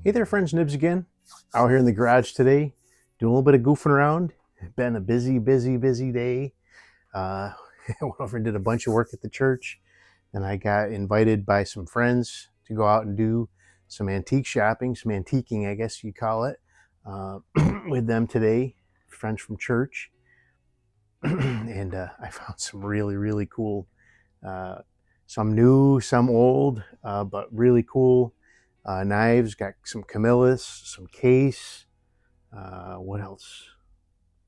Hey there, friends, Nibs again. Out here in the garage today, doing a little bit of goofing around. Been a busy day. Uh, I went over and did a bunch of work at the church, and I got invited by some friends to go out and do some antique shopping, some antiquing, I guess you call it, with them today. Friends from church, and I found some really cool, uh, some new, some old, but really cool knives. Got some Camillus, some case. What else?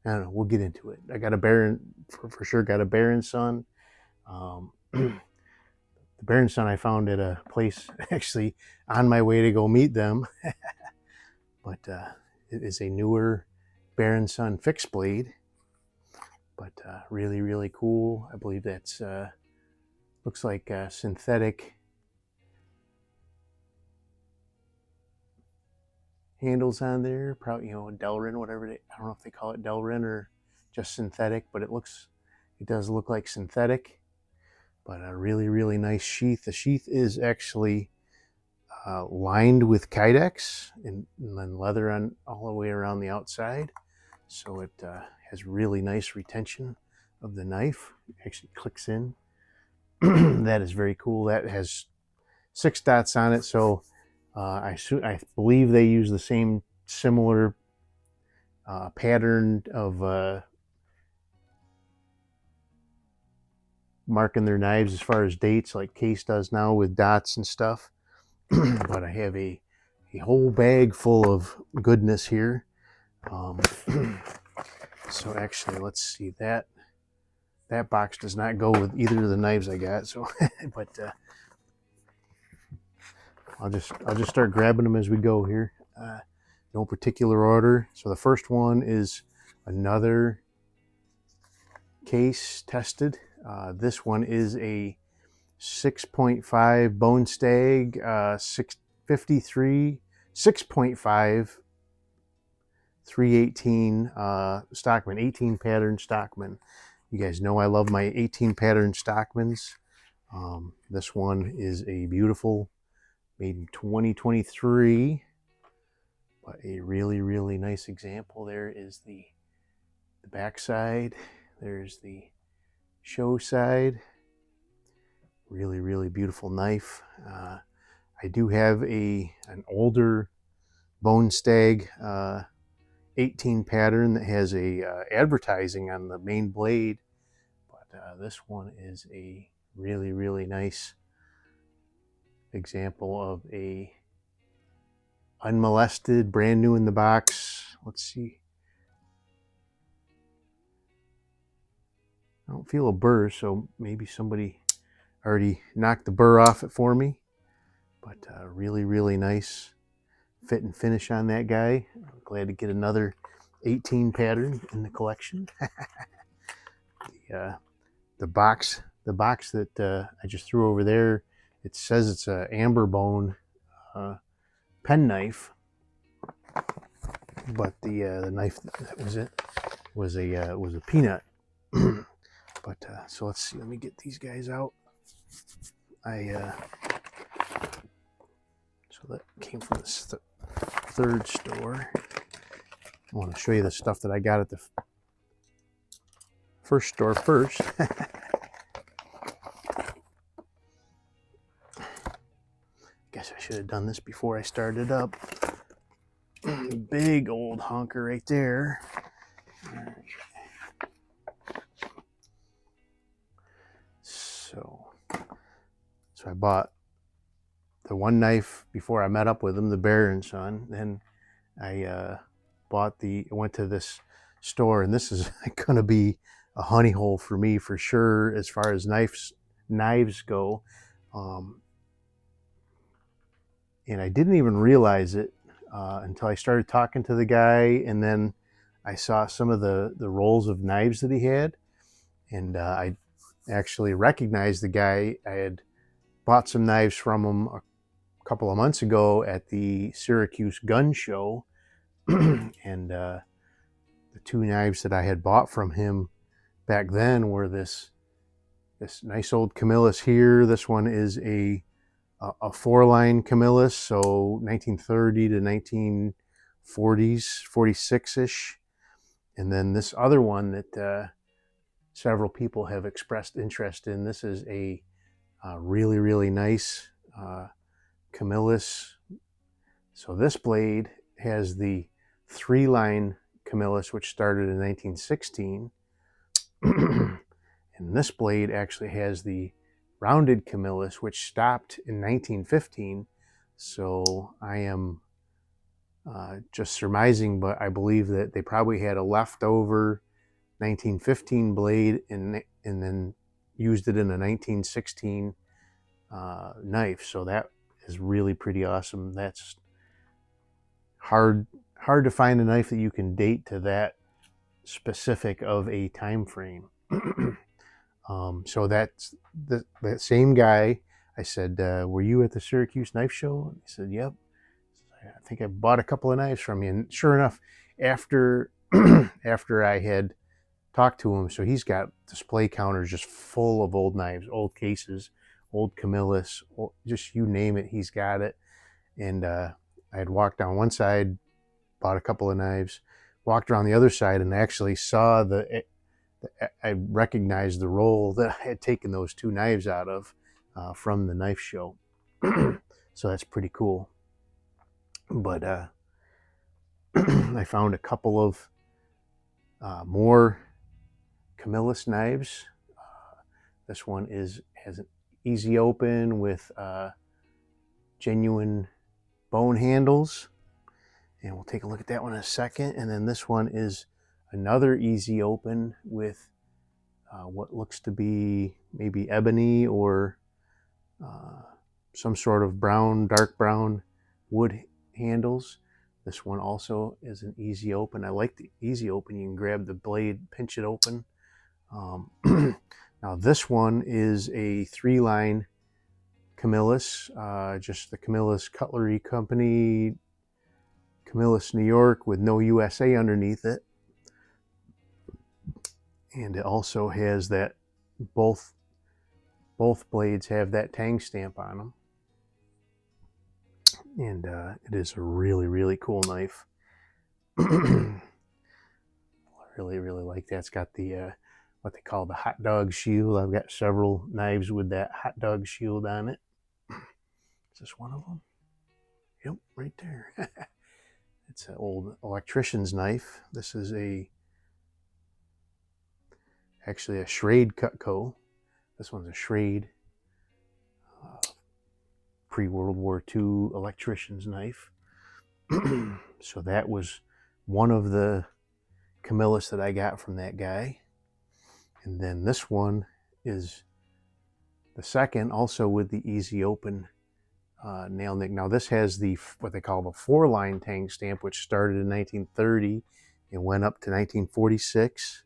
I don't know. We'll get into it. I got a Baron for sure. Got a Baron son. The Baron son I found at a place actually on my way to go meet them, but it is a newer Baron son fixed blade, but really cool. I believe that's looks like synthetic handles on there. Probably Delrin, whatever I don't know if they call it Delrin or just synthetic, but it does look like synthetic. But a really nice sheath. The sheath is actually lined with Kydex and then leather on all the way around the outside, so it has really nice retention of the knife. It actually clicks in. That is very cool. That has 6 dots on it, so I believe they use the same similar pattern of marking their knives as far as dates, like Case does now with dots and stuff. But I have a whole bag full of goodness here. So actually, let's see, that box does not go with either of the knives I got. So, but I'll just start grabbing them as we go here. No particular order. So the first one is another Case tested. This one is a 6.5 Bone Stag, 653, 6.5, 318 Stockman, 18 pattern Stockman. You guys know I love my 18 pattern Stockmans. This one is a beautiful, made in 2023, but a really nice example. There is the back side. There's the show side. Really beautiful knife. I do have an older Bone Stag 18 pattern that has a advertising on the main blade, but this one is a really nice example of a unmolested, brand new in the box. Let's see. I don't feel a burr, so maybe somebody already knocked the burr off it for me. But really nice fit and finish on that guy. I'm glad to get another 18 pattern in the collection. The box that I just threw over there, it says it's a amber bone pen knife, but the knife that was it was a peanut. But so let's see. Let me get these guys out. So that came from this third store. I want to show you the stuff that I got at the first store first. Guess I should have done this before I started up. Big old honker right there. So I bought the one knife before I met up with him, the Baron son. Then I went to this store, and this is going to be a honey hole for me for sure as far as knives go. And I didn't even realize it until I started talking to the guy, and then I saw some of the rolls of knives that he had, and I actually recognized the guy. I had bought some knives from him a couple of months ago at the Syracuse gun show, and the 2 knives that I had bought from him back then were this nice old Camillus here. This one is a a 4-line Camillus, so 1930 to 1940s, 46-ish. And then this other one that several people have expressed interest in. This is a really, really nice Camillus. So this blade has the 3-line Camillus, which started in 1916. And this blade actually has the rounded Camillus, which stopped in 1915. So I am just surmising, but I believe that they probably had a leftover 1915 blade and then used it in a 1916 knife. So that is really pretty awesome. That's hard to find a knife that you can date to that specific of a time frame. So that's that same guy. I said, were you at the Syracuse Knife Show? And he said, yep. I think I bought a couple of knives from you. And sure enough, after after I had talked to him, so he's got display counters just full of old knives, old cases, old Camillus, just you name it, he's got it. And I had walked down one side, bought a couple of knives, walked around the other side, and actually saw I recognized the roll that I had taken those 2 knives out of from the knife show. So that's pretty cool. But I found a couple of more Camillus knives. This one has an easy open with genuine bone handles, and we'll take a look at that one in a second. And then this one is another easy open with what looks to be maybe ebony or some sort of brown, dark brown wood handles. This one also is an easy open. I like the easy open. You can grab the blade, pinch it open. Now this one is a 3-line Camillus, just the Camillus Cutlery Company, Camillus, New York, with no USA underneath it. And it also has that, both blades have that tang stamp on them. And it is a really, really cool knife. I really, really like that. It's got the what they call the hot dog shield. I've got several knives with that hot dog shield on it. Is this one of them? Yep, right there. It's an old electrician's knife. This is actually a Schrade Cutco. This one's a Schrade pre-World War II electrician's knife. So that was one of the Camillus that I got from that guy. And then this one is the second, also with the easy open nail nick. Now this has the what they call the 4-line tang stamp, which started in 1930 and went up to 1946.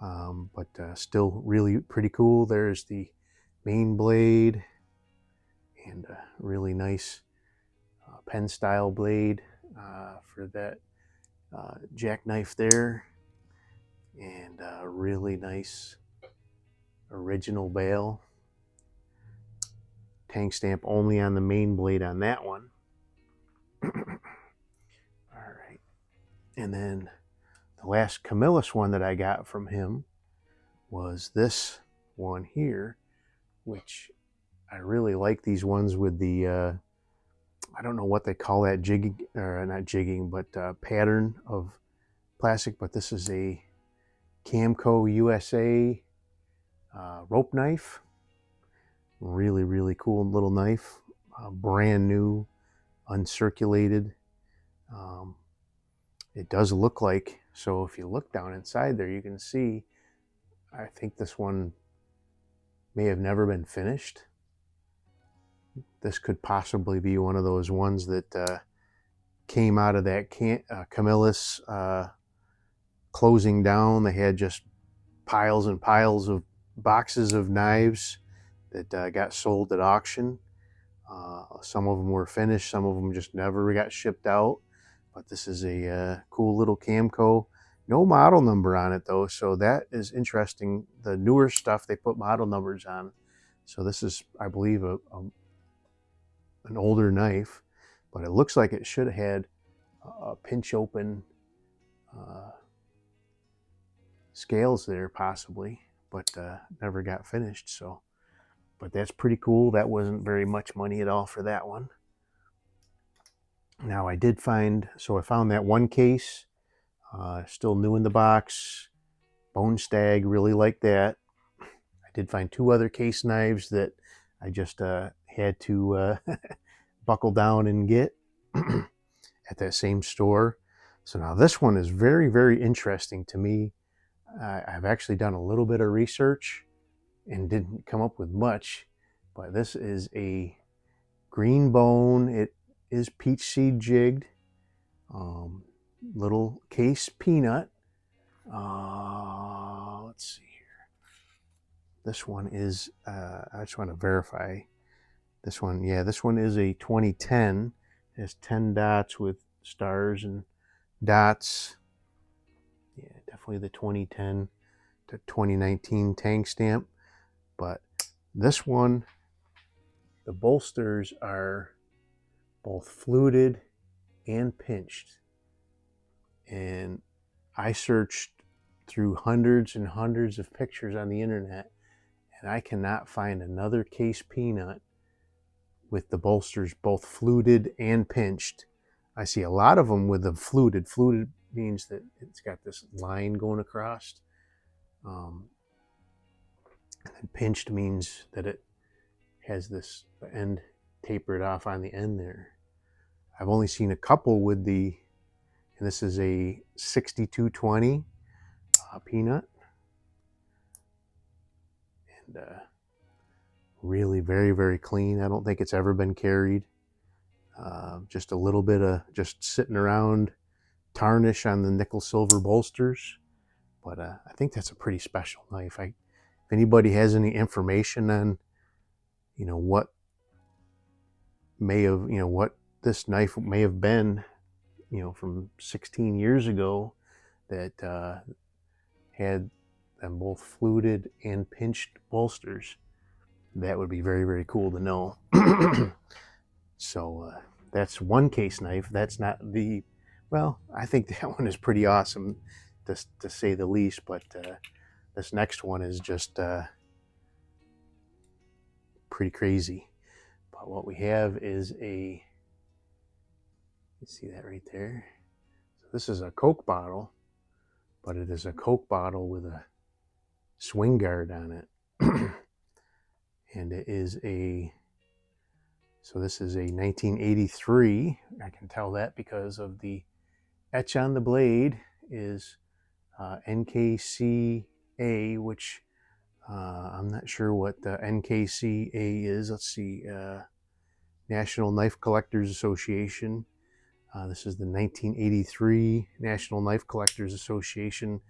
But still really pretty cool. There's the main blade and a really nice pen style blade for that jackknife there, and a really nice original bail. Tang stamp only on the main blade on that one. All right, and then the last Camillus one that I got from him was this one here, which I really like these ones with the, I don't know what they call that, jigging, or not jigging, but pattern of plastic. But this is a Camco USA rope knife. Really, really cool little knife. Brand new, uncirculated. It does look like, so if you look down inside there, you can see, I think this one may have never been finished. This could possibly be one of those ones that came out of that Camillus closing down. They had just piles and piles of boxes of knives that got sold at auction. Some of them were finished, some of them just never got shipped out. But this is a cool little Camco. No model number on it though, so that is interesting. The newer stuff, they put model numbers on. So this is, I believe, an older knife, but it looks like it should have had a pinch open scales there possibly, but never got finished. So, but that's pretty cool. That wasn't very much money at all for that one. Now I did find, so I found that one case, still new in the box, bone stag, really like that. I did find 2 other case knives that I just had to buckle down and get at that same store. So now this one is very, very interesting to me. I've actually done a little bit of research and didn't come up with much, but this is a green bone. It is peach seed jigged, little case peanut. Let's see here. This one is, I just want to verify this one. Yeah, this one is a 2010. It has 10 dots with stars and dots. Yeah, definitely the 2010 to 2019 tank stamp. But this one, the bolsters are both fluted and pinched. And I searched through hundreds and hundreds of pictures on the internet, and I cannot find another case peanut with the bolsters both fluted and pinched. I see a lot of them with them fluted. Fluted means that it's got this line going across. And pinched means that it has this end tapered off on the end there. I've only seen a couple with the, and this is a 6220 peanut. And really very, very clean. I don't think it's ever been carried. Just a little bit of just sitting around tarnish on the nickel silver bolsters. But I think that's a pretty special knife. If anybody has any information on, what may have, what this knife may have been, from 16 years ago that had them both fluted and pinched bolsters, that would be very, very cool to know. So that's one case knife. That's not the, well, I think that one is pretty awesome to say the least, but this next one is just pretty crazy. But what we have is a, you see that right there? So this is a Coke bottle, but it is a Coke bottle with a swing guard on it. And it is a, so this is a 1983. I can tell that because of the etch on the blade is NKCA, which I'm not sure what the NKCA is. Let's see, National Knife Collectors Association. This is the 1983 National Knife Collectors Association,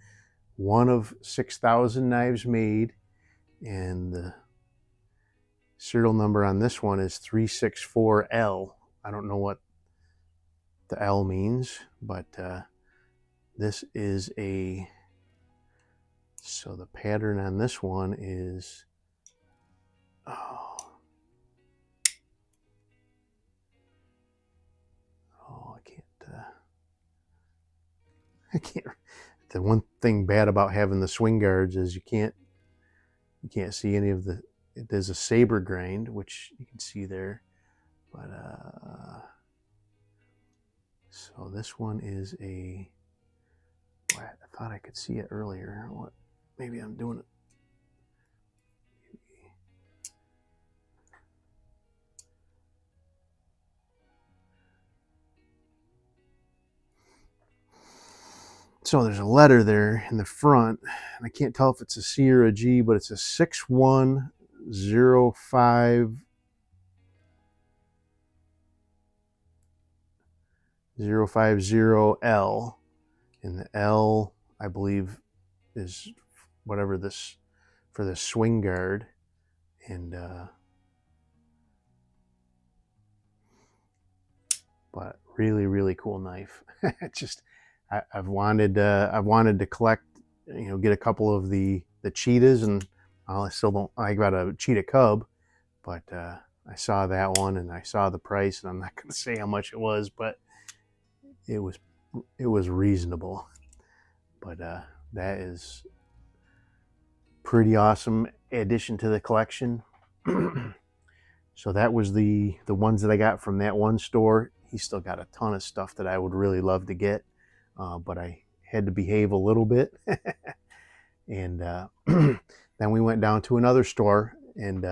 one of 6,000 knives made, and the serial number on this one is 364L. I don't know what the L means, but this is a, so the pattern on this one is, I can't. The one thing bad about having the swing guards is you can't see any of the, there's a saber grind, which you can see there, but so this one is a, I thought I could see it earlier. What, maybe I'm doing it. So there's a letter there in the front, and I can't tell if it's a C or a G, but it's a 6105050, L, and the L, I believe, is whatever this, for the swing guard, and but really, really cool knife. Just, I've wanted to collect, get a couple of the cheetahs, and I still don't. I got a cheetah cub, but I saw that one and I saw the price, and I'm not going to say how much it was, but it was reasonable. But that is pretty awesome addition to the collection. So that was the ones that I got from that one store. He's still got a ton of stuff that I would really love to get, but I had to behave a little bit. And then we went down to another store and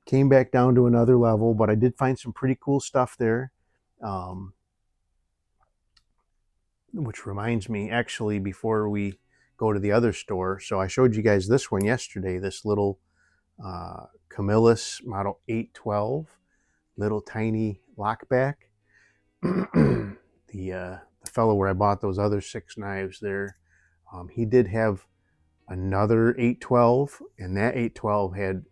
came back down to another level, but I did find some pretty cool stuff there. Which reminds me, actually, before we go to the other store, so I showed you guys this one yesterday, this little Camillus model 812, little tiny lockback. The fellow where I bought those other 6 knives there, he did have another 812, and that 812 had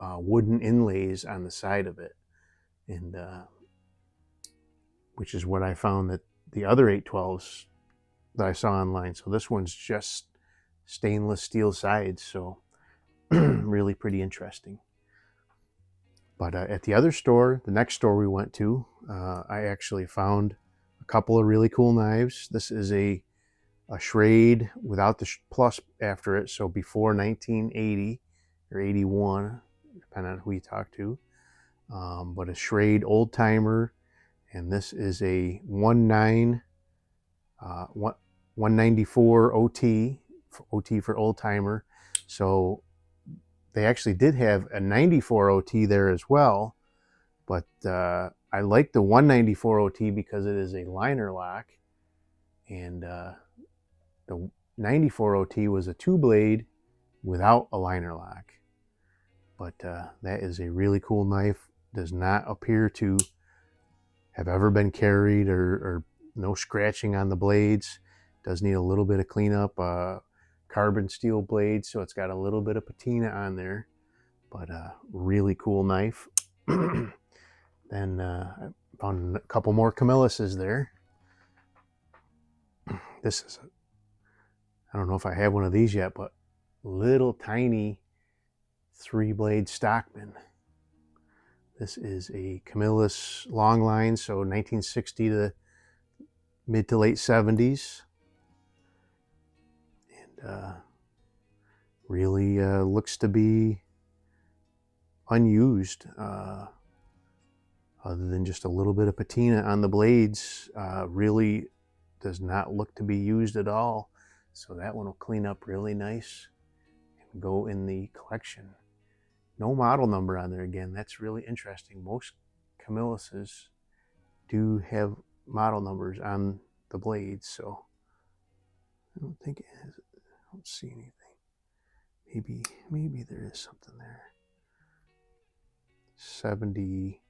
wooden inlays on the side of it, and which is what I found that the other 812s that I saw online. So this one's just stainless steel sides, so really pretty interesting. But at the other store, the next store we went to, I actually found a couple of really cool knives. This is a Schrade without the plus after it, so before 1980 or 81, depending on who you talk to. But a Schrade old timer, and this is a 194 OT, OT for old timer. So they actually did have a 94 OT there as well, but I like the 194 OT because it is a liner lock, and the 94 OT was a 2-blade without a liner lock. But that is a really cool knife. Does not appear to have ever been carried, or no scratching on the blades. Does need a little bit of cleanup. Carbon steel blades, so it's got a little bit of patina on there, but really cool knife. Then I found a couple more Camilluses there. This is I don't know if I have one of these yet, but little tiny 3-blade Stockman. This is a Camillus long line, so 1960 to mid to late 70s. And really looks to be unused, other than just a little bit of patina on the blades. Really does not look to be used at all. So that one will clean up really nice and go in the collection. No model number on there again. That's really interesting. Most Camilluses do have model numbers on the blades, so I don't think it has. I don't see anything. Maybe there is something there. 70.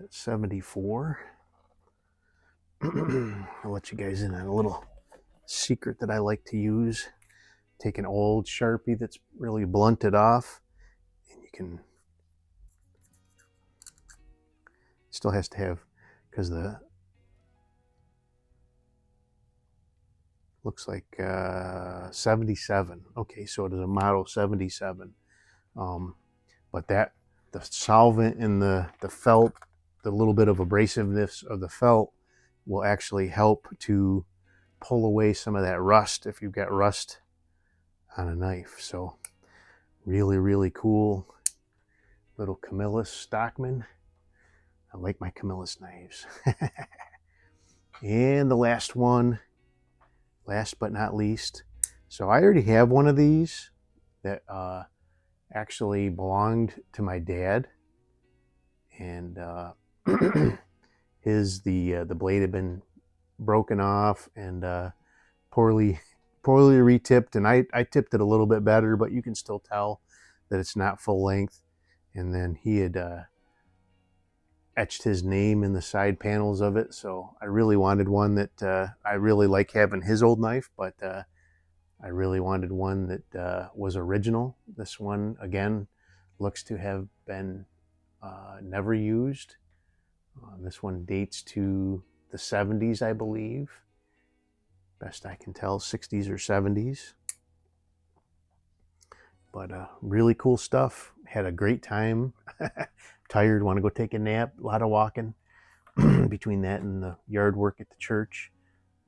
That's 74. I'll let you guys in on a little secret that I like to use. Take an old Sharpie that's really blunted off, and you can, still has to have, because the looks like 77. Okay, so it is a model 77. But that, the solvent in the felt, the little bit of abrasiveness of the felt will actually help to pull away some of that rust if you've got rust on a knife. So really, really cool little Camillus Stockman. I like my Camillus knives. And the last one, last but not least. So I already have one of these that actually belonged to my dad, and the blade had been broken off and poorly retipped, and I tipped it a little bit better, but you can still tell that it's not full length. And then he had etched his name in the side panels of it, so I really wanted one that I really like having his old knife, but I really wanted one that was original. This one again looks to have been never used. This one dates to the 70s, I believe. Best I can tell, 60s or 70s. But really cool stuff. had a great time. Tired, want to go take a nap. A lot of walking between that and the yard work at the church.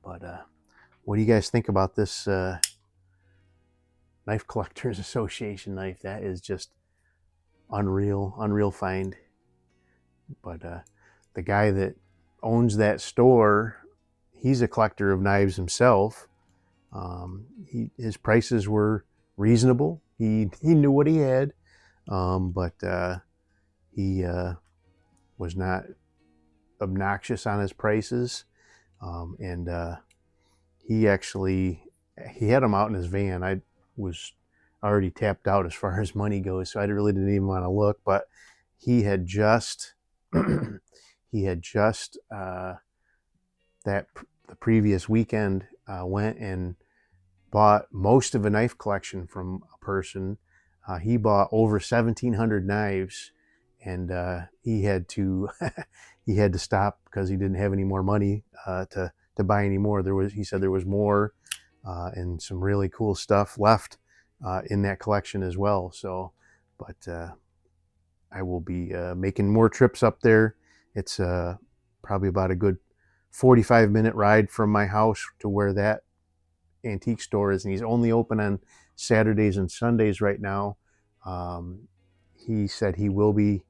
But what do you guys think about this Knife Collectors Association knife? That is just unreal find. But the guy that owns that store, he's a collector of knives himself. His prices were reasonable. He knew what he had, but he was not obnoxious on his prices. And he had them out in his van. I was already tapped out as far as money goes, so I really didn't even want to look. But he had just the previous weekend went and bought most of a knife collection from a person. He bought over 1,700 knives, and he had to stop because he didn't have any more money to buy any more. He said there was more and some really cool stuff left in that collection as well. So, but I will be making more trips up there. It's probably about a good 45-minute ride from my house to where that antique store is, and he's only open on Saturdays and Sundays right now. He said he will be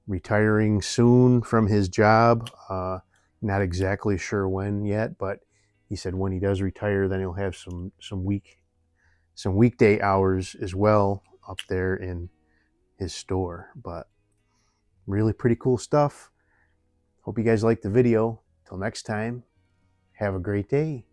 retiring soon from his job. Not exactly sure when yet, but he said when he does retire, then he'll have some weekday hours as well up there in his store. But really pretty cool stuff. Hope you guys liked the video. Till next time, have a great day.